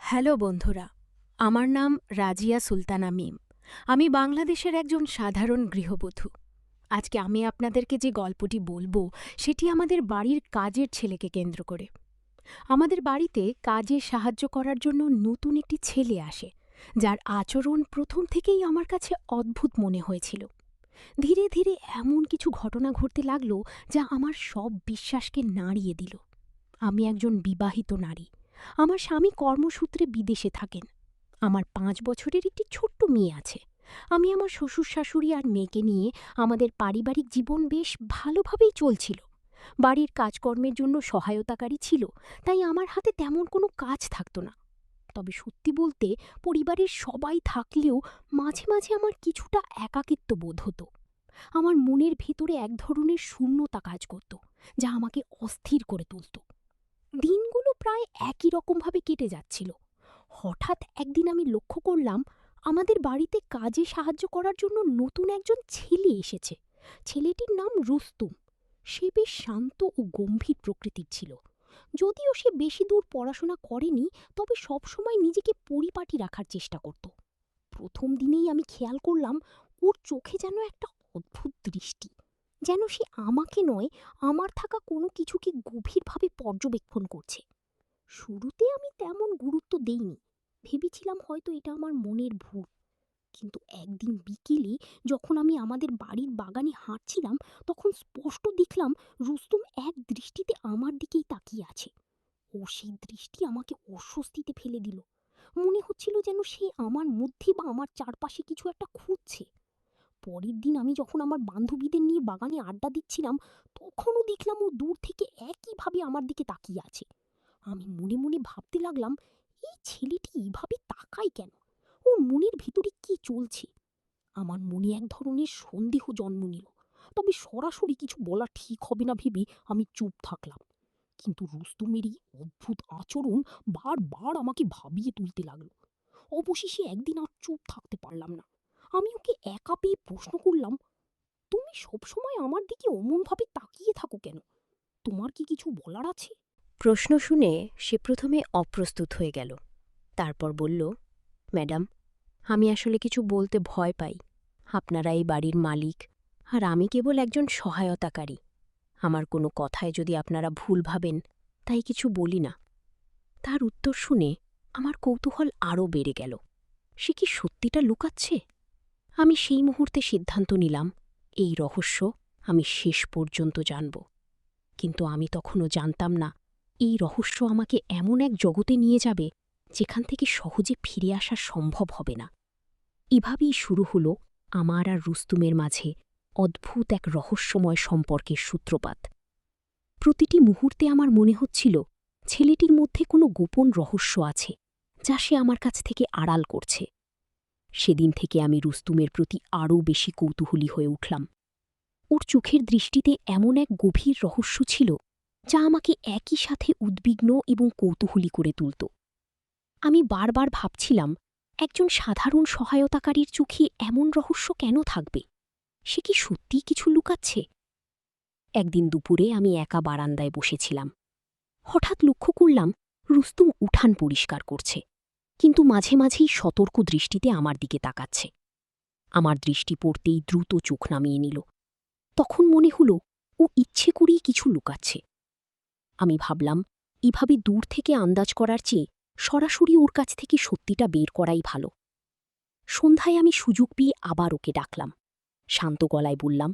Hello বন্ধুরা, আমার নাম রাজিয়া সুলতানা মিম। আমি বাংলাদেশের একজন সাধারণ গৃহবধূ। আজকে আমি আপনাদেরকে যে গল্পটি বলবো সেটি আমাদের বাড়ির কাজের ছেলেকে কেন্দ্র করে। আমাদের বাড়িতে কাজে সাহায্য করার জন্য নতুন একটি ছেলে আসে, যার আচরণ প্রথম থেকেই আমার কাছে অদ্ভুত মনে হয়েছিল। ধীরে ধীরে এমন কিছু ঘটনা ঘটতে লাগলো যা আমার সব বিশ্বাসকে নাড়িয়ে দিল। আমি একজন বিবাহিত নারী। আমার স্বামী কর্মসূত্রে বিদেশে থাকেন। আমার ৫ বছরের একটি ছোট্ট মেয়ে আছে। আমি আমার শ্বশুর শাশুড়ি আর মেয়েকে নিয়ে আমাদের পারিবারিক জীবন বেশ ভালোভাবেই চলছিল। বাড়ির কাজকর্মের জন্য সহায়তাকারী ছিল, তাই আমার হাতে তেমন কোনো কাজ থাকতো না। তবে সত্যি বলতে, পরিবারের সবাই থাকলেও মাঝে মাঝে আমার কিছুটা একাকিত্ব বোধ হতো। আমার মনের ভেতরে এক ধরনের শূন্যতা কাজ করত, যা আমাকে অস্থির করে তুলত। দিনগুলো প্রায় একই রকমভাবে কেটে যাচ্ছিল। হঠাৎ একদিন আমি লক্ষ্য করলাম, আমাদের বাড়িতে কাজে সাহায্য করার জন্য নতুন একজন ছেলে এসেছে। ছেলেটির নাম রুস্তুম। সে বেশ শান্ত ও গম্ভীর প্রকৃতির ছিল। যদিও সে বেশি দূর পড়াশোনা করেনি, তবে সবসময় নিজেকে পরিপাটি রাখার চেষ্টা করত। প্রথম দিনেই আমি খেয়াল করলাম, ওর চোখে যেন একটা অদ্ভুত দৃষ্টি, যেন সে আমাকে নয়, আমার থাকা কোনো কিছুকে গভীরভাবে পর্যবেক্ষণ করছে। শুরুতে আমি তেমন গুরুত্ব দেইনি, ভেবেছিলাম হয়তো এটা আমার মনের ভুল। কিন্তু একদিন বিকেলে যখন আমি আমাদের বাড়ির বাগানে হাঁটছিলাম, তখন স্পষ্ট দেখলাম রুস্তম এক দৃষ্টিতে আমার দিকেই তাকিয়ে আছে। ও সেই দৃষ্টি আমাকে অস্বস্তিতে ফেলে দিল। মনে হচ্ছিল যেন সে আমার মধ্যে বা আমার চারপাশে কিছু একটা খুঁজছে। পরের দিন আমি যখন আমার বান্ধবীদের নিয়ে বাগানে আড্ডা দিচ্ছিলাম, তখনও দেখলাম ও দূর থেকে একইভাবে আমার দিকে তাকিয়ে আছে। আমি মনে মনে ভাবতে লাগলাম, এই ছেলেটি এইভাবে তাকায় কেন? ওর মনের ভিতরে কি চলছে? আমার মনে এক ধরনের সন্দেহ জন্ম নিল। তবে সরাসরি কিছু বলা ঠিক হবে না ভেবে আমি চুপ থাকলাম। কিন্তু রুস্তমের এই অদ্ভুত আচরণ বারবার আমাকে ভাবিয়ে তুলতে লাগলো। অবশেষে একদিন আর চুপ থাকতে পারলাম না। আমি ওকে একা পেয়ে প্রশ্ন করলাম, তুমি সবসময় আমার দিকে অমনভাবে তাকিয়ে থাকো কেন? তোমার কি কিছু বলার আছে? প্রশ্ন শুনে সে প্রথমে অপ্রস্তুত হয়ে গেল। তারপর বলল, ম্যাডাম, আমি আসলে কিছু বলতে ভয় পাই। আপনারা এই বাড়ির মালিক, আর আমি কেবল একজন সহায়তাকারী। আমার কোনো কথায় যদি আপনারা ভুল ভাবেন, তাই কিছু বলি না। তার উত্তর শুনে আমার কৌতূহল আরও বেড়ে গেল। সে কি সত্যিটা লুকাচ্ছে? আমি সেই মুহূর্তে সিদ্ধান্ত নিলাম, এই রহস্য আমি শেষ পর্যন্ত জানব। কিন্তু আমি তখনও জানতাম না, এই রহস্য আমাকে এমন এক জগতে নিয়ে যাবে যেখান থেকে সহজে ফিরে আসা সম্ভব হবে না। এভাবেই শুরু হল আমার আর রুস্তুমের মাঝে অদ্ভুত এক রহস্যময় সম্পর্কের সূত্রপাত। প্রতিটি মুহূর্তে আমার মনে হচ্ছিল, ছেলেটির মধ্যে কোনো গোপন রহস্য আছে, যা সে আমার কাছ থেকে আড়াল করছে। সেদিন থেকে আমি রুস্তুমের প্রতি আরও বেশি কৌতূহলী হয়ে উঠলাম। ওর চোখের দৃষ্টিতে এমন এক গভীর রহস্য ছিল, যা আমাকে একই সাথে উদ্বিগ্ন এবং কৌতূহলী করে তুলত। আমি বারবার ভাবছিলাম, একজন সাধারণ সহায়তাকারীর চোখে এমন রহস্য কেন থাকবে? সে কি সত্যিই কিছু লুকাচ্ছে? একদিন দুপুরে আমি একা বারান্দায় বসেছিলাম। হঠাৎ লক্ষ্য করলাম, রুস্তুম উঠান পরিষ্কার করছে, কিন্তু মাঝে মাঝেই সতর্ক দৃষ্টিতে আমার দিকে তাকাচ্ছে। আমার দৃষ্টি পড়তেই দ্রুত চোখ নামিয়ে নিল। তখন মনে হল, ও ইচ্ছে করেই কিছু লুকাচ্ছে। আমি ভাবলাম, এভাবে দূর থেকে আন্দাজ করার চেয়ে সরাসরি ওর কাছ থেকে সত্যিটা বের করাই ভালো। সন্ধ্যায় আমি সুযোগ পেয়ে আবার ওকে ডাকলাম। শান্ত গলায় বললাম,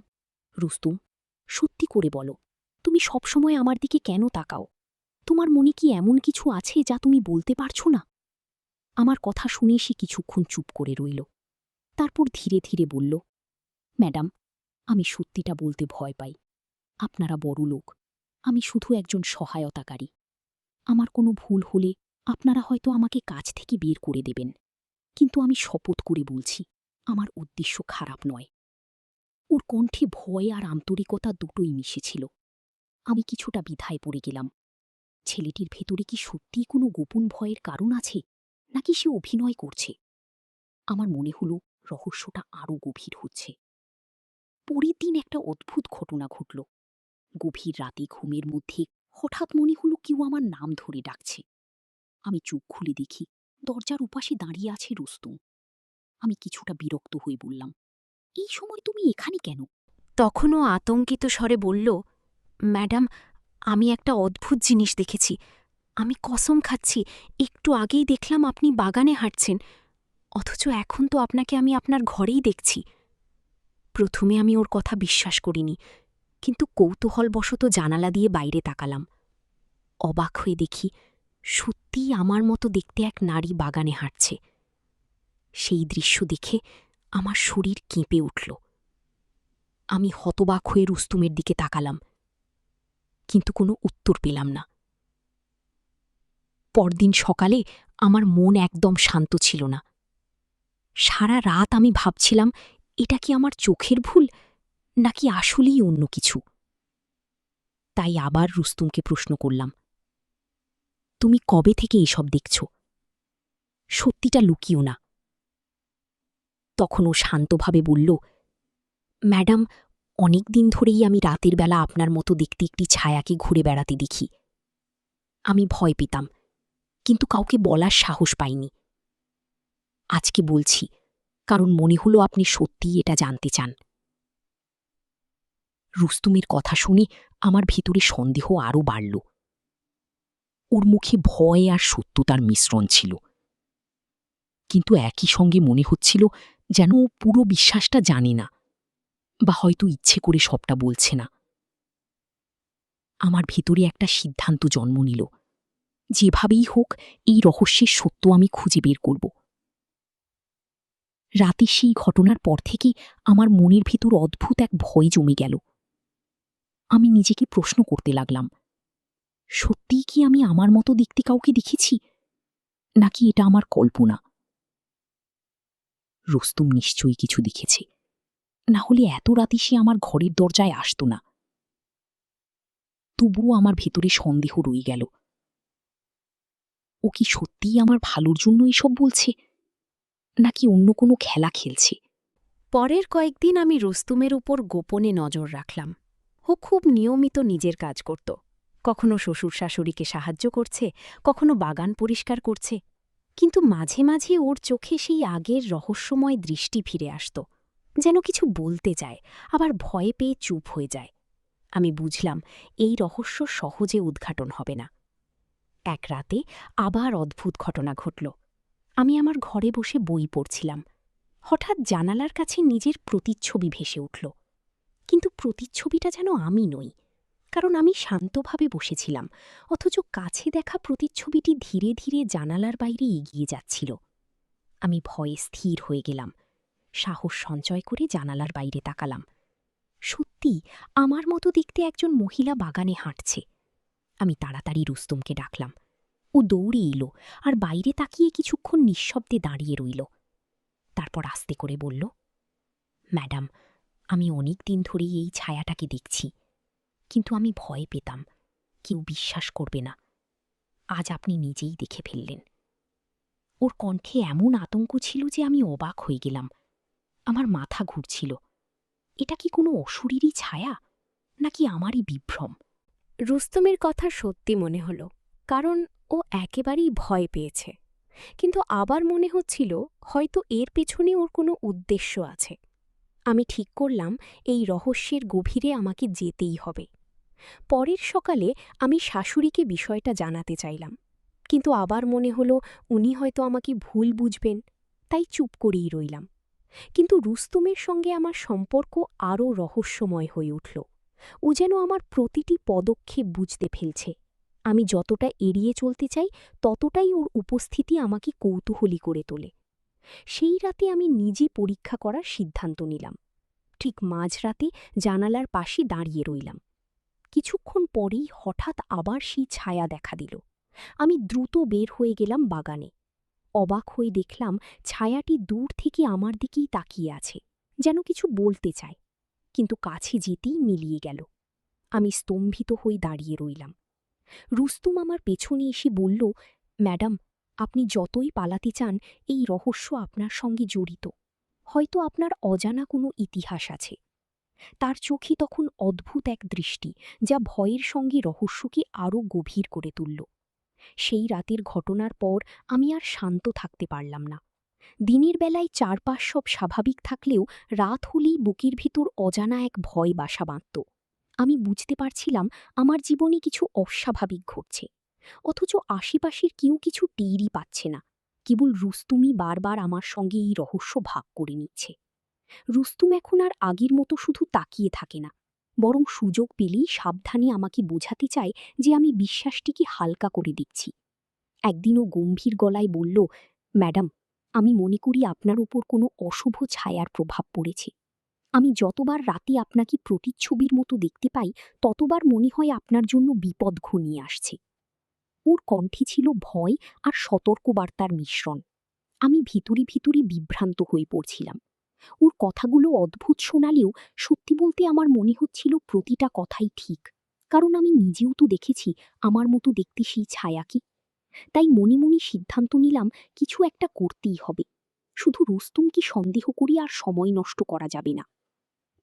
রুস্তুম, সত্যি করে বলো, তুমি সবসময় আমার দিকে কেন তাকাও? তোমার মনে কি এমন কিছু আছে যা তুমি বলতে পারছো না? আমার কথা শুনে সে কিছুক্ষণ চুপ করে রইল। তারপর ধীরে ধীরে বলল, ম্যাডাম, আমি সত্যিটা বলতে ভয় পাই। আপনারা বড়লোক, আমি শুধু একজন সহায়তাকারী। আমার কোনো ভুল হলে আপনারা হয়তো আমাকে কাজ থেকে বের করে দেবেন, কিন্তু আমি শপথ করে বলছি, আমার উদ্দেশ্য খারাপ নয়। ওর কণ্ঠে ভয় আর আন্তরিকতা দুটোই মিশেছিল। আমি কিছুটা দ্বিধায় পড়ে গেলাম। ছেলেটির ভেতরে কি সত্যিই কোনো গোপন ভয়ের কারণ আছে, নাকি সে অভিনয় করছে? আমার মনে হল, রহস্যটা আরও গভীর হচ্ছে। পরের দিন একটা অদ্ভুত ঘটনা ঘটল। গভীর রাতে ঘুমের মধ্যে হঠাৎ মনে হলো কেউ আমার নাম ধরে ডাকছে। আমি চোখ খুলে দেখি, দরজার উপাশে দাঁড়িয়ে আছে রুস্তুম। আমি কিছুটা বিরক্ত হয়ে বললাম, এই সময় তুমি এখানে কেন? তখনও আতঙ্কিত স্বরে বলল, ম্যাডাম, আমি একটা অদ্ভুত জিনিস দেখেছি। আমি কসম খাচ্ছি, একটু আগেই দেখলাম আপনি বাগানে হাঁটছেন, অথচ এখন তো আপনাকে আমি আপনার ঘরেই দেখছি। প্রথমে আমি ওর কথা বিশ্বাস করিনি, কিন্তু কৌতূহলবশত জানালা দিয়ে বাইরে তাকালাম। অবাক হয়ে দেখি, সত্যিই আমার মতো দেখতে এক নারী বাগানে হাঁটছে। সেই দৃশ্য দেখে আমার শরীর কেঁপে উঠল। আমি হতবাক হয়ে রুস্তুমের দিকে তাকালাম, কিন্তু কোনো উত্তর পেলাম না। পরদিন সকালে আমার মন একদম শান্ত ছিল না। সারা রাত আমি ভাবছিলাম, এটা কি আমার চোখের ভুল, নাকি আসলেই অন্য কিছু। তাই আবার রুস্তুমকে প্রশ্ন করলাম, তুমি কবে থেকে এসব দেখছ? সত্যিটা লুকিও না। তখন ও শান্তভাবে বলল, ম্যাডাম, অনেক দিন ধরেই আমি রাতের বেলা আপনার মতো দেখতে একটি ছায়াকে ঘুরে বেড়াতে দেখি। আমি ভয় পেতাম, কিন্তু কাউকে বলার সাহস পাইনি। আজকে বলছি, কারণ মনে হলো আপনি সত্যিই এটা জানতে চান। রুস্তুমের কথা শুনে আমার ভিতরে সন্দেহ আরও বাড়ল। ওর মুখে ভয় আর সত্যতার মিশ্রণ ছিল, কিন্তু একই সঙ্গে মনে হচ্ছিল যেন ও পুরো বিশ্বাসটা জানে না, বা হয়তো ইচ্ছে করে সবটা বলছে না। আমার ভিতরে একটা সিদ্ধান্ত জন্ম নিল, যেভাবেই হোক এই রহস্যের সত্য আমি খুঁজে বের করব। রাতে সেই ঘটনার পর থেকে আমার মনের ভিতর অদ্ভুত এক ভয় জমে গেল। আমি নিজেকে প্রশ্ন করতে লাগলাম, সত্যিই কি আমি আমার মতো দেখতে কাউকে দেখেছি, নাকি এটা আমার কল্পনা? রুস্তুম নিশ্চয়ই কিছু দেখেছে, না হলে এত রাতে সে আমার ঘরের দরজায় আসত না। তবুও আমার ভেতরে সন্দেহ রয়ে গেল, ও কি সত্যিই আমার ভালোর জন্য এসব বলছে, নাকি অন্য কোনো খেলা খেলছে? পরের কয়েকদিন আমি রুস্তুমের উপর গোপনে নজর রাখলাম। ও খুব নিয়মিত নিজের কাজ করত। কখনো শ্বশুর শাশুড়িকে সাহায্য করছে, কখনো বাগান পরিষ্কার করছে, কিন্তু মাঝে মাঝে ওর চোখে সেই আগের রহস্যময় দৃষ্টি ফিরে আসত, যেন কিছু বলতে চায়, আবার ভয়ে পেয়ে চুপ হয়ে যায়। আমি বুঝলাম, এই রহস্য সহজে উদ্ঘাটন হবে না। এক রাতে আবার অদ্ভুত ঘটনা ঘটল। আমি আমার ঘরে বসে বই পড়ছিলাম। হঠাৎ জানালার কাছে নিজের প্রতিচ্ছবি ভেসে উঠল, কিন্তু প্রতিচ্ছবিটা যেন আমি নই, কারণ আমি শান্তভাবে বসেছিলাম, অথচ কাছে দেখা প্রতিচ্ছবিটি ধীরে ধীরে জানালার বাইরে এগিয়ে যাচ্ছিল। আমি ভয়ে স্থির হয়ে গেলাম, সাহস সঞ্চয় করে জানালার বাইরে তাকালাম। সত্যি আমার মতো দেখতে একজন মহিলা বাগানে হাঁটছে। আমি তাড়াতাড়ি রুস্তুমকে ডাকলাম। ও দৌড়ে এলো আর বাইরে তাকিয়ে কিছুক্ষণ নিঃশব্দে দাঁড়িয়ে রইল। তারপর আস্তে করে বলল, ম্যাডাম, আমি অনেক দিন ধরেই এই ছায়াটাকে দেখছি, কিন্তু আমি ভয় পেতাম, কেউ বিশ্বাস করবে না। আজ আপনি নিজেই দেখে ফেললেন। ওর কণ্ঠে এমন আতঙ্ক ছিল যে আমি অবাক হয়ে গেলাম। আমার মাথা ঘুরছিল, এটা কি কোনো অসুরেরই ছায়া, নাকি আমারই বিভ্রম? রুস্তমের কথা সত্যি মনে হল, কারণ ও একেবারেই ভয় পেয়েছে, কিন্তু আবার মনে হচ্ছিল হয়তো এর পেছনে ওর কোনো উদ্দেশ্য আছে। আমি ঠিক করলাম, এই রহস্যের গভীরে আমাকে যেতেই হবে। পরের সকালে আমি শাশুড়িকে বিষয়টা জানাতে চাইলাম, কিন্তু আবার মনে হলো উনি হয়তো আমাকে ভুল বুঝবেন, তাই চুপ করেই রইলাম। কিন্তু রুস্তুমের সঙ্গে আমার সম্পর্ক আরও রহস্যময় হয়ে উঠল। ও যেন আমার প্রতিটি পদক্ষেপ বুঝতে ফেলছে। আমি যতটা এড়িয়ে চলতে চাই, ততটাই ওর উপস্থিতি আমাকে কৌতূহলী করে তোলে। সেই রাতে আমি নিজে পরীক্ষা করার সিদ্ধান্ত নিলাম। ঠিক মাঝরাতে জানালার পাশে দাঁড়িয়ে রইলাম। কিছুক্ষণ পরেই হঠাৎ আবার সেই ছায়া দেখা দিল। আমি দ্রুত বের হয়ে গেলাম বাগানে। অবাক হয়ে দেখলাম, ছায়াটি দূর থেকে আমার দিকেই তাকিয়ে আছে, যেন কিছু বলতে চায়, কিন্তু কাছে যেতেই মিলিয়ে গেল। আমি স্তম্ভিত হয়ে দাঁড়িয়ে রইলাম। রুস্তুম আমার পেছনে এসে বলল, ম্যাডাম, আপনি যতই পালাতে চান, এই রহস্য আপনার সঙ্গে জড়িত। হয়তো আপনার অজানা কোনো ইতিহাস আছে। তার চোখে তখন অদ্ভুত এক দৃষ্টি, যা ভয়ের সঙ্গে রহস্যকে আরও গভীর করে তুলল। সেই রাতের ঘটনার পর আমি আর শান্ত থাকতে পারলাম না। দিনের বেলায় চারপাশ সব স্বাভাবিক থাকলেও রাত হলেই বুকের ভিতর অজানা এক ভয় বাসা বাঁধত। আমি বুঝতে পারছিলাম আমার জীবনে কিছু অস্বাভাবিক ঘটছে, অথচ আশেপাশের কেউ কিছু টেরই পাচ্ছে না। কেবল রুস্তুমই বারবার আমার সঙ্গে এই রহস্য ভাগ করে নিচ্ছে। রুস্তুম এখন আর আগের মতো শুধু তাকিয়ে থাকে না, বরং সুযোগ পেলেই সাবধানে আমাকে বোঝাতে চায় যে আমি বিশ্বাসটিকে হালকা করে দিচ্ছি। একদিনও গম্ভীর গলায় বলল, ম্যাডাম, আমি মনে করি আপনার উপর কোনো অশুভ ছায়ার প্রভাব পড়েছে। আমি যতবার রাতে আপনাকে প্রতিচ্ছবির মতো দেখতে পাই, ততবার মনে হয় আপনার জন্য বিপদ ঘনিয়ে আসছে। ওর কণ্ঠে ছিল ভয় আর সতর্কবার্তার মিশ্রণ। আমি ভিতরে ভিতরে বিভ্রান্ত হয়ে পড়ছিলাম। ওর কথাগুলো অদ্ভুত শোনালেও সত্যি বলতে আমার মনে হচ্ছিল প্রতিটা কথাই ঠিক, কারণ আমি নিজেও তো দেখেছি আমার মতো দেখতে সেই ছায়াকে। তাই মনে মনে সিদ্ধান্ত নিলাম কিছু একটা করতেই হবে। শুধু রুস্তুমকে সন্দেহ করি আর সময় নষ্ট করা যাবে না।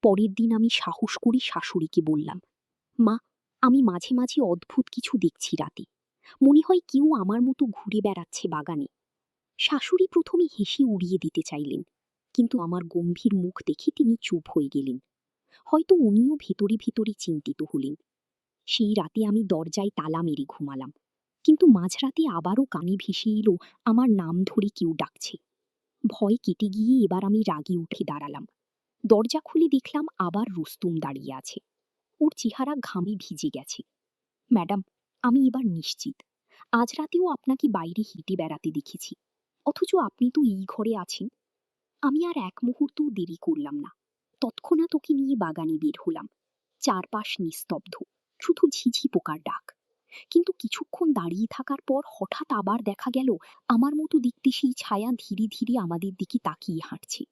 পরের দিন আমি সাহস করে শাশুড়িকে বললাম, মা, আমি মাঝে মাঝে অদ্ভুত কিছু দেখছি রাতে। মনে হয় কেউ আমার মতো ঘুরে বেড়াচ্ছে বাগানে। শাশুড়ি প্রথমে হেসে উড়িয়ে দিতে চাইলেন, কিন্তু আমার গম্ভীর মুখ দেখে তিনি চুপ হয়ে গেলেন। হয়তো উনিও ভেতরে ভেতরে চিন্তিত হলেন। সেই রাতে আমি দরজায় তালা মেরে ঘুমালাম, কিন্তু মাঝরাতে আবারও কানে ভেসে এলো আমার নাম ধরে কেউ ডাকছে। ভয় কেটে গিয়ে এবার আমি রাগে উঠে দাঁড়ালাম। দরজা খুলে দেখলাম আবার রুস্তুম দাঁড়িয়ে আছে। ওর চেহারা ঘামে ভিজে গেছে। ম্যাডাম, আমি এবার নিশ্চিত, আজ রাতেও আপনাকে বাইরে হেঁটে বেড়াতে দেখেছি, অথচ আপনি তো এই ঘরে আছেন। আমি আর এক মুহূর্তও দেরি করলাম না। তৎক্ষণাৎ ওকে নিয়ে বাগানে বের হলাম। চারপাশ নিস্তব্ধ, শুধু ঝিঝি পোকার ডাক। কিন্তু কিছুক্ষণ দাঁড়িয়ে থাকার পর হঠাৎ আবার দেখা গেল আমার মতো দেখতে সেই ছায়া ধীরে ধীরে আমাদের দিকে তাকিয়ে হাঁটছে।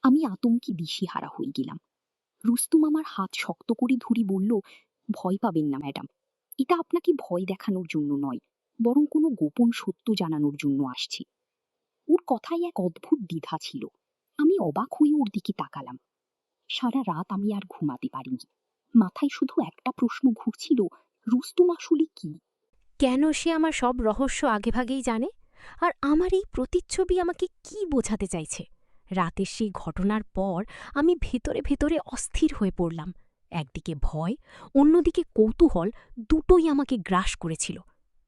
আমি আতঙ্কে দিশেহারা হয়ে গেলাম। রুস্তুম আমার হাত শক্ত করে ধরে বলল, ভয় পাবেন না ম্যাডাম, এটা আপনাকে ভয় দেখানোর জন্য নয়, বরং কোনো গোপন সত্য জানানোর জন্য আসছে। ওর কথায় এক অদ্ভুত দ্বিধা ছিল। আমি অবাক হয়ে ওর দিকে তাকালাম। সারা রাত আমি আর ঘুমাতে পারিনি। মাথায় শুধু একটা প্রশ্ন ঘুরছিল, রুস্তুম আসলে কি? কেন সে আমার সব রহস্য আগেভাগেই জানে? আর আমার এই প্রতিচ্ছবি আমাকে কি বোঝাতে চাইছে? রাতের সেই ঘটনার পর আমি ভেতরে ভেতরে অস্থির হয়ে পড়লাম। একদিকে ভয়, অন্যদিকে কৌতূহল, দুটোই আমাকে গ্রাস করেছিল।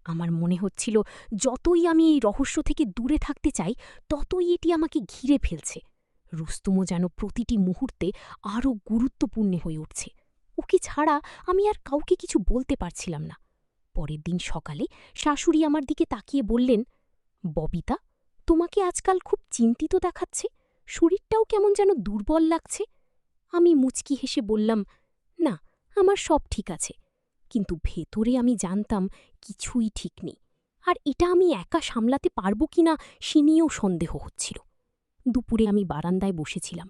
আমার মনে হচ্ছিল যতই আমি এই রহস্য থেকে দূরে থাকতে চাই, ততই এটি আমাকে ঘিরে ফেলছে। রুস্তুমও যেন প্রতিটি মুহূর্তে আরও গুরুত্বপূর্ণ হয়ে উঠছে। ওকে ছাড়া আমি আর কাউকে কিছু বলতে পারছিলাম না। পরের দিন সকালে শাশুড়ি আমার দিকে তাকিয়ে বললেন, ববিতা, তোমাকে আজকাল খুব চিন্তিত দেখাচ্ছে, শরীরটাও কেমন যেন দুর্বল লাগছে। আমি মুচকি হেসে বললাম, না, আমার সব ঠিক আছে। কিন্তু ভেতরে আমি জানতাম কিছুই ঠিক নেই, আর এটা আমি একা সামলাতে পারব কিনা সে নিয়েও সন্দেহ হচ্ছিল। দুপুরে আমি বারান্দায় বসেছিলাম।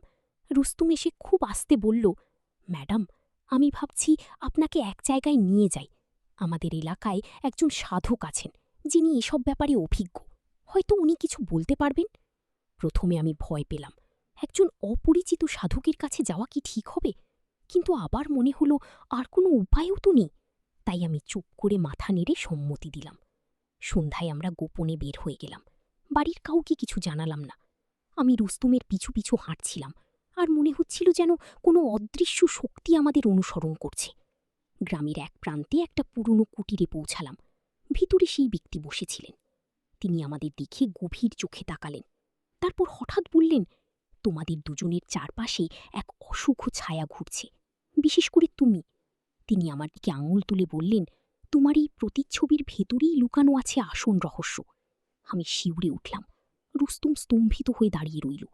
রুস্তুম এসে খুব আস্তে বলল, ম্যাডাম, আমি ভাবছি আপনাকে এক জায়গায় নিয়ে যাই। আমাদের এলাকায় একজন সাধক আছেন, যিনি এসব ব্যাপারে অভিজ্ঞ। হয়তো উনি কিছু বলতে পারবেন। প্রথমে আমি ভয় পেলাম, একজন অপরিচিত সাধকের কাছে যাওয়া কি ঠিক হবে? কিন্তু আবার মনে হলো আর কোনো উপায়ও তো নেই। তাই আমি চুপ করে মাথা নেড়ে সম্মতি দিলাম। সন্ধ্যায় আমরা গোপনে বের হয়ে গেলাম। বাড়ির কাউকে কিছু জানালাম না। আমি রুস্তুমের পিছু পিছু হাঁটছিলাম, আর মনে হচ্ছিল যেন কোনো অদৃশ্য শক্তি আমাদের অনুসরণ করছে। গ্রামের এক প্রান্তে একটা পুরনো কুটিরে পৌঁছালাম। ভিতরে সেই ব্যক্তি বসেছিলেন। তিনি আমাদের দেখে গভীর চোখে তাকালেন। তারপর হঠাৎ বললেন, তোমাদের দুজনের চারপাশে এক অসুখ ছায়া ঘুরছে, বিশেষ করে তুমি। তিনি আমার দিকে আঙুল তুলে বললেন, তোমার এই প্রতিচ্ছবির ভেতরেই লুকানো আছে আসল রহস্য। আমি শিউরে উঠলাম। রুস্তুম স্তম্ভিত হয়ে দাঁড়িয়ে রইল।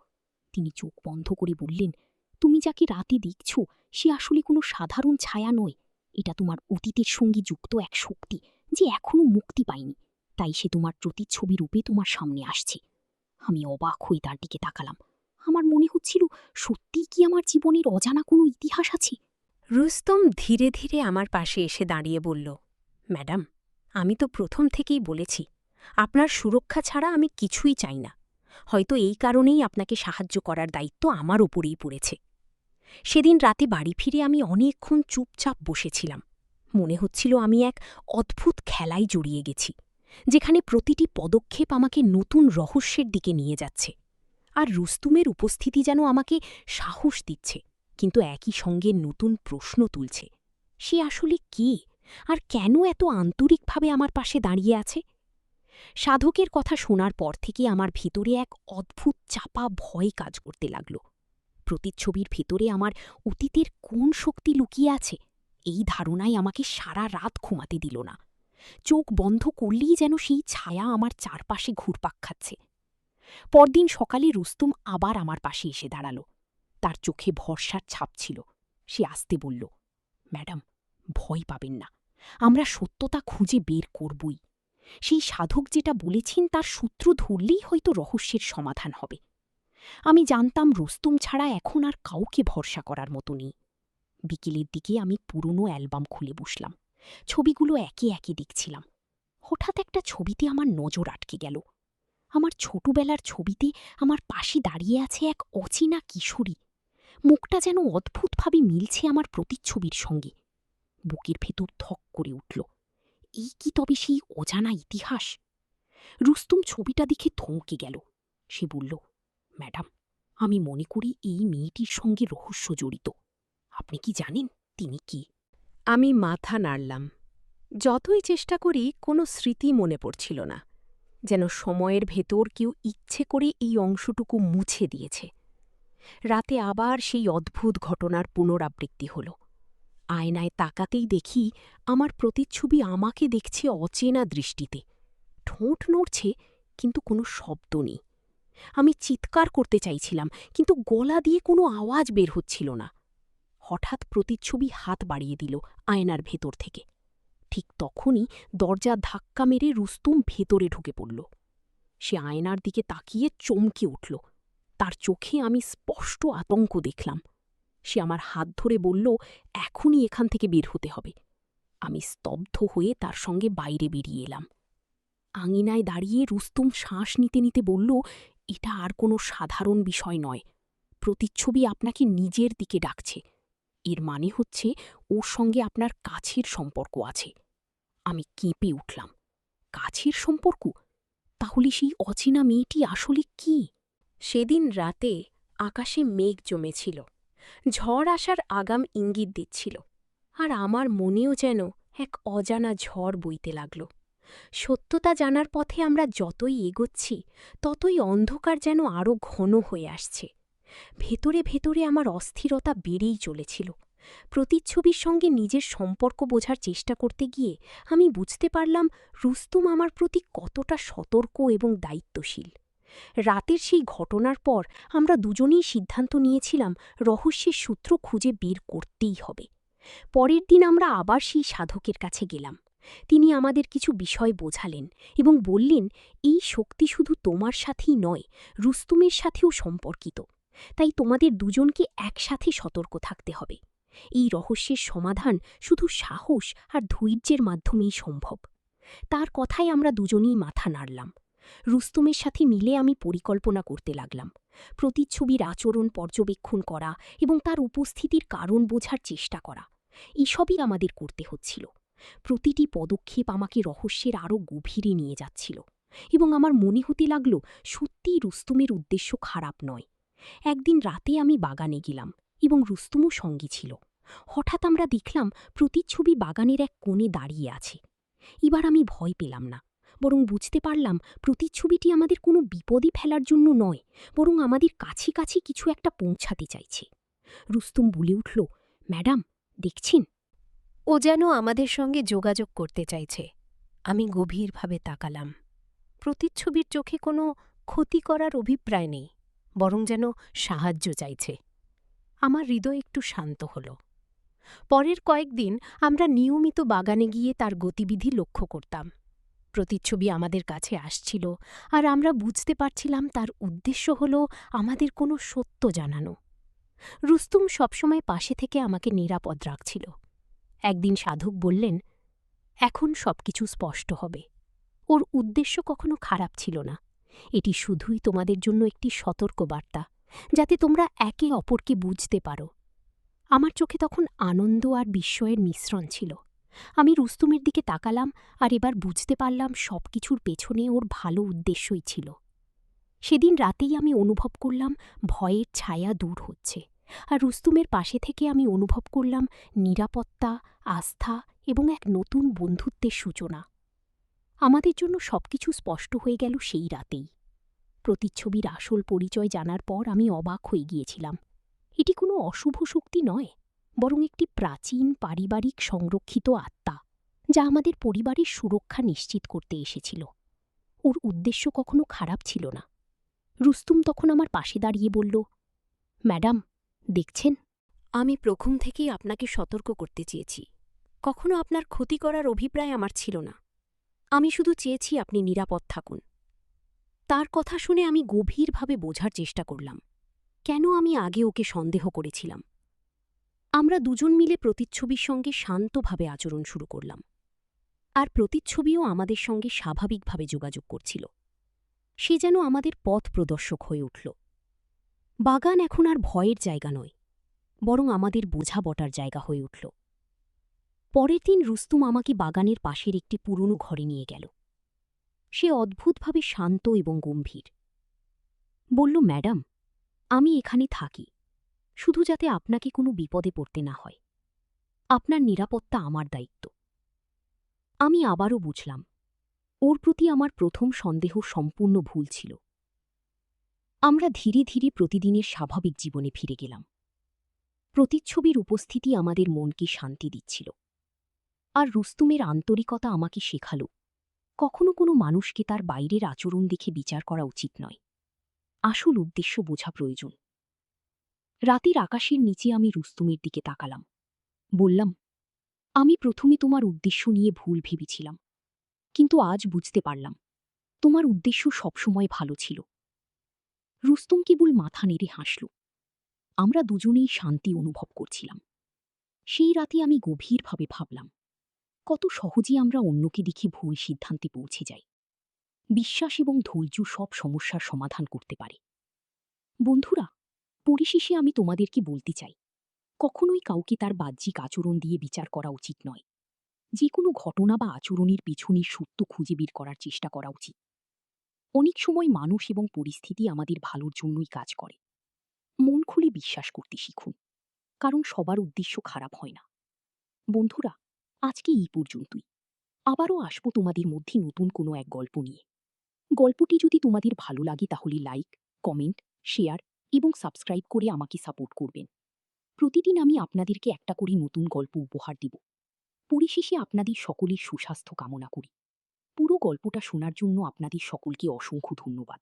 তিনি চোখ বন্ধ করে বললেন, তুমি যাকে রাতে দেখছ সে আসলে কোনো সাধারণ ছায়া নয়। এটা তোমার অতীতের সঙ্গে যুক্ত এক শক্তি, যে এখনো মুক্তি পায়নি। তাই সে তোমার প্রতিচ্ছবি রূপে তোমার সামনে আসছে। আমি অবাক হয়ে তার দিকে তাকালাম। আমার মনে হচ্ছিল, সত্যিই কি আমার জীবনের অজানা কোনো ইতিহাস আছে? রুস্তম ধীরে ধীরে আমার পাশে এসে দাঁড়িয়ে বলল, ম্যাডাম, আমি তো প্রথম থেকেই বলেছি, আপনার সুরক্ষা ছাড়া আমি কিছুই চাই না। হয়তো এই কারণেই আপনাকে সাহায্য করার দায়িত্ব আমার ওপরেই পড়েছে। সেদিন রাতে বাড়ি ফিরে আমি অনেকক্ষণ চুপচাপ বসেছিলাম। মনে হচ্ছিল আমি এক অদ্ভুত খেলায় জড়িয়ে গেছি, যেখানে প্রতিটি পদক্ষেপ আমাকে নতুন রহস্যের দিকে নিয়ে যাচ্ছে। আর রুস্তুমের উপস্থিতি যেন আমাকে সাহস দিচ্ছে, কিন্তু একই সঙ্গে নতুন প্রশ্ন তুলছে। সে আসলে কে, আর কেন এত আন্তরিকভাবে আমার পাশে দাঁড়িয়ে আছে? সাধকের কথা শোনার পর থেকে আমার ভিতরে এক অদ্ভুত চাপা ভয় কাজ করতে লাগল। প্রতিচ্ছবির ভিতরে আমার অতীতের কোন শক্তি লুকিয়ে আছে, এই ধারণাই আমাকে সারা রাত ঘুমাতে দিল না। চোখ বন্ধ করলেই যেন সেই ছায়া আমার চারপাশে ঘুরপাক খাচ্ছে। পরদিন সকালে রুস্তুম আবার আমার পাশে এসে দাঁড়াল। তার চোখে ভরসার ছাপ ছিল। সে আস্তে বলল, ম্যাডাম, ভয় পাবেন না, আমরা সত্যতা খুঁজে বের করবই। সেই সাধক যেটা বলেছেন তার সূত্র ধরলেই হয়তো রহস্যের সমাধান হবে। আমি জানতাম রুস্তুম ছাড়া এখন আর কাউকে ভরসা করার মতো নেই। বিকেলের দিকে আমি পুরনো অ্যালবাম খুলে বসলাম। ছবিগুলো একে একে দেখছিলাম। হঠাৎ একটা ছবিতে আমার নজর আটকে গেল। আমার ছোটবেলার ছবিতে আমার পাশে দাঁড়িয়ে আছে এক অচেনা কিশোরী। মুখটা যেন অদ্ভুতভাবে মিলছে আমার প্রতিচ্ছবির সঙ্গে। বুকের ভেতর ধক করে উঠল। এই কি তবে সেই অজানা ইতিহাস? রুস্তুম ছবিটা দেখে থমকে গেল। সে বলল, ম্যাডাম, আমি মনে করি এই মেয়েটির সঙ্গে রহস্য জড়িত। আপনি কি জানেন তিনি কি? আমি মাথা নাড়লাম। যতই চেষ্টা করি কোনো স্মৃতি মনে পড়ছিল না, যেন সময়ের ভেতর কেউ ইচ্ছে করে এই অংশটুকু মুছে দিয়েছে। রাতে আবার সেই অদ্ভুত ঘটনার পুনরাবৃত্তি হল। আয়নায় তাকাতেই দেখি আমার প্রতিচ্ছবি আমাকে দেখছে অচেনা দৃষ্টিতে। ঠোঁট নড়ছে, কিন্তু কোনো শব্দ নেই। আমি চিৎকার করতে চাইছিলাম, কিন্তু গলা দিয়ে কোনো আওয়াজ বের হচ্ছিল না। হঠাৎ প্রতিচ্ছবি হাত বাড়িয়ে দিল আয়নার ভেতর থেকে। ঠিক তখনই দরজা ধাক্কা মেরে রুস্তুম ভেতরে ঢুকে পড়ল। সে আয়নার দিকে তাকিয়ে চমকে উঠল। তার চোখে আমি স্পষ্ট আতঙ্ক দেখলাম। সে আমার হাত ধরে বলল, এখনই এখান থেকে বের হতে হবে। আমি স্তব্ধ হয়ে তার সঙ্গে বাইরে বেরিয়ে এলাম। আঙিনায় দাঁড়িয়ে রুস্তুম শ্বাস নিতে নিতে বলল, এটা আর কোনো সাধারণ বিষয় নয়। প্রতিচ্ছবি আপনাকে নিজের দিকে ডাকছে। এর মানে হচ্ছে ওর সঙ্গে আপনার কাছের সম্পর্ক আছে। আমি কেঁপে উঠলাম। কাছের সম্পর্ক? তাহলে সেই অচেনা মেয়েটি আসলে কি? সেদিন রাতে আকাশে মেঘ জমেছিল। ঝড় আসার আগাম ইঙ্গিত দিচ্ছিল। আর আমার মনেও যেন এক অজানা ঝড় বইতে লাগল। সত্যতা জানার পথে আমরা যতই এগোচ্ছি, ততই অন্ধকার যেন আরও ঘন হয়ে আসছে। ভেতরে ভেতরে আমার অস্থিরতা বেড়েই চলেছিল। প্রতিচ্ছবির সঙ্গে নিজের সম্পর্ক বোঝার চেষ্টা করতে গিয়ে আমি বুঝতে পারলাম রুস্তুম আমার প্রতি কতটা সতর্ক এবং দায়িত্বশীল। রাতের সেই ঘটনার পর আমরা দুজনেই সিদ্ধান্ত নিয়েছিলাম রহস্যের সূত্র খুঁজে বের করতেই হবে। পরের দিন আমরা আবার সেই সাধকের কাছে গেলাম। তিনি আমাদের কিছু বিষয় বোঝালেন এবং বললেন, এই শক্তি শুধু তোমার সাথেই নয়, রুস্তুমের সাথেও সম্পর্কিত। তাই তোমাদের দুজনকে একসাথে সতর্ক থাকতে হবে। এই রহস্যের সমাধান শুধু সাহস আর ধৈর্যের মাধ্যমেই সম্ভব। তার কথায় আমরা দুজনেই মাথা নাড়লাম। রুস্তুমের সাথে মিলে আমি পরিকল্পনা করতে লাগলাম। প্রতিচ্ছবির আচরণ পর্যবেক্ষণ করা এবং তার উপস্থিতির কারণ বোঝার চেষ্টা করা, এসবই আমাদের করতে হচ্ছিল। প্রতিটি পদক্ষেপ আমাকে রহস্যের আরও গভীরে নিয়ে যাচ্ছিল এবং আমার মনে হতে লাগল সত্যিই রুস্তুমের উদ্দেশ্য খারাপ নয়। একদিন রাতে আমি বাগানে গেলাম এবং রুস্তুমও সঙ্গী ছিল। হঠাৎ আমরা দেখলাম প্রতিচ্ছবি বাগানের এক কোণে দাঁড়িয়ে আছে। এবার আমি ভয় পেলাম না, বরং বুঝতে পারলাম প্রতিচ্ছবিটি আমাদের কোনো বিপদে ফেলার জন্য নয়, বরং আমাদের কাছে কাছে কিছু একটা পৌঁছাতে চাইছে। রুস্তুম বলে উঠল, ম্যাডাম, দেখছেন? ও যেন আমাদের সঙ্গে যোগাযোগ করতে চাইছে। আমি গভীরভাবে তাকালাম। প্রতিচ্ছবির চোখে কোনো ক্ষতি করার অভিপ্রায় নেই, বরং যেন সাহায্য চাইছে। আমার হৃদয় একটু শান্ত হল। পরের কয়েকদিন আমরা নিয়মিত বাগানে গিয়ে তার গতিবিধি লক্ষ্য করতাম। প্রতিচ্ছবি আমাদের কাছে আসছিল, আর আমরা বুঝতে পারছিলাম তার উদ্দেশ্য হল আমাদের কোনো সত্য জানানো। রুস্তুম সবসময় পাশে থেকে আমাকে নিরাপদ রাখছিল। একদিন সাধক বললেন, এখন সবকিছু স্পষ্ট হবে। ওর উদ্দেশ্য কখনো খারাপ ছিল না। এটি শুধুই তোমাদের জন্য একটি সতর্ক বার্তা, যাতে তোমরা একে অপরকে বুঝতে পারো। আমার চোখে তখন আনন্দ আর বিস্ময়ের মিশ্রণ ছিল। আমি রুস্তুমের দিকে তাকালাম আর এবার বুঝতে পারলাম সবকিছুর পেছনে ওর ভালো উদ্দেশ্যই ছিল। সেদিন রাতেই আমি অনুভব করলাম ভয়ের ছায়া দূর হচ্ছে, আর রুস্তুমের পাশে থেকে আমি অনুভব করলাম নিরাপত্তা, আস্থা এবং এক নতুন বন্ধুত্বের সূচনা। আমাদের জন্য সবকিছু স্পষ্ট হয়ে গেল সেই রাতেই। প্রতিচ্ছবির আসল পরিচয় জানার পর আমি অবাক হয়ে গিয়েছিলাম। এটি কোনো অশুভ শক্তি নয়, বরং একটি প্রাচীন পারিবারিক সংরক্ষিত আত্মা, যা আমাদের পরিবারের সুরক্ষা নিশ্চিত করতে এসেছিল। ওর উদ্দেশ্য কখনো খারাপ ছিল না। রুস্তুম তখন আমার পাশে দাঁড়িয়ে বলল, ম্যাডাম, দেখছেন, আমি প্রথম থেকেই আপনাকে সতর্ক করতে চেয়েছি। কখনো আপনার ক্ষতি করার অভিপ্রায় আমার ছিল না। আমি শুধু চেয়েছি আপনি নিরাপদ থাকুন। তার কথা শুনে আমি গভীরভাবে বোঝার চেষ্টা করলাম কেন আমি আগে ওকে সন্দেহ করেছিলাম। আমরা দুজন মিলে প্রতিচ্ছবির সঙ্গে শান্তভাবে আচরণ শুরু করলাম, আর প্রতিচ্ছবিও আমাদের সঙ্গে স্বাভাবিকভাবে যোগাযোগ করছিল। সে যেন আমাদের পথ প্রদর্শক হয়ে উঠল। বাগান এখন আর ভয়ের জায়গা নয়, বরং আমাদের বোঝাপটার জায়গা হয়ে উঠল। পরের দিন রুস্তুম আমাকে বাগানের পাশের একটি পুরনো ঘরে নিয়ে গেল। সে অদ্ভুতভাবে শান্ত এবং গম্ভীর। বলল, ম্যাডাম, আমি এখানে থাকি শুধু যাতে আপনাকে কোনো বিপদে পড়তে না হয়। আপনার নিরাপত্তা আমার দায়িত্ব। আমি আবারও বুঝলাম ওর প্রতি আমার প্রথম সন্দেহ সম্পূর্ণ ভুল ছিল। আমরা ধীরে ধীরে প্রতিদিনের স্বাভাবিক জীবনে ফিরে গেলাম। প্রতিচ্ছবির উপস্থিতি আমাদের মনকে শান্তি দিচ্ছিল, আর রুস্তুমের আন্তরিকতা আমাকে শেখাল কখনো কোনো মানুষকে তার বাইরের আচরণ দেখে বিচার করা উচিত নয়। আসল উদ্দেশ্য বোঝা প্রয়োজন। রাতের আকাশের নিচে আমি রুস্তুমের দিকে তাকালাম। বললাম, আমি প্রথমে তোমার উদ্দেশ্য নিয়ে ভুল ভেবেছিলাম, কিন্তু আজ বুঝতে পারলাম তোমার উদ্দেশ্য সবসময় ভালো ছিল। রুস্তুম কেবল মাথা নেড়ে হাসল। আমরা দুজনেই শান্তি অনুভব করছিলাম। সেই রাতে আমি গভীরভাবে ভাবলাম, কত সহজে আমরা অন্যকে দেখে ভুল সিদ্ধান্তে পৌঁছে যাই। বিশ্বাস এবং ধৈর্য সব সমস্যার সমাধান করতে পারে। বন্ধুরা, পরিশেষে আমি তোমাদেরকে বলতে চাই, কখনোই কাউকে তার বাহ্যিক আচরণ দিয়ে বিচার করা উচিত নয়। যে কোনো ঘটনা বা আচরণের পেছনের সত্য খুঁজে বের করার চেষ্টা করা উচিত। অনেক সময় মানুষ এবং পরিস্থিতি আমাদের ভালোর জন্যই কাজ করে। মন খুলে বিশ্বাস করতে শিখুন, কারণ সবার উদ্দেশ্য খারাপ হয় না। বন্ধুরা, আজকে এই পর্যন্তই। আবারও আসবো তোমাদের মধ্যে নতুন কোনো এক গল্প নিয়ে। গল্পটি যদি তোমাদের ভালো লাগে তাহলে লাইক, কমেন্ট, শেয়ার এবং সাবস্ক্রাইব করে আমাকে সাপোর্ট করবেন। প্রতিদিন আমি আপনাদেরকে একটা করে নতুন গল্প উপহার দেব। পরিশেষে আপনাদের সকলের সুস্বাস্থ্য কামনা করি। পুরো গল্পটা শোনার জন্য আপনাদের সকলকে অসংখ্য ধন্যবাদ।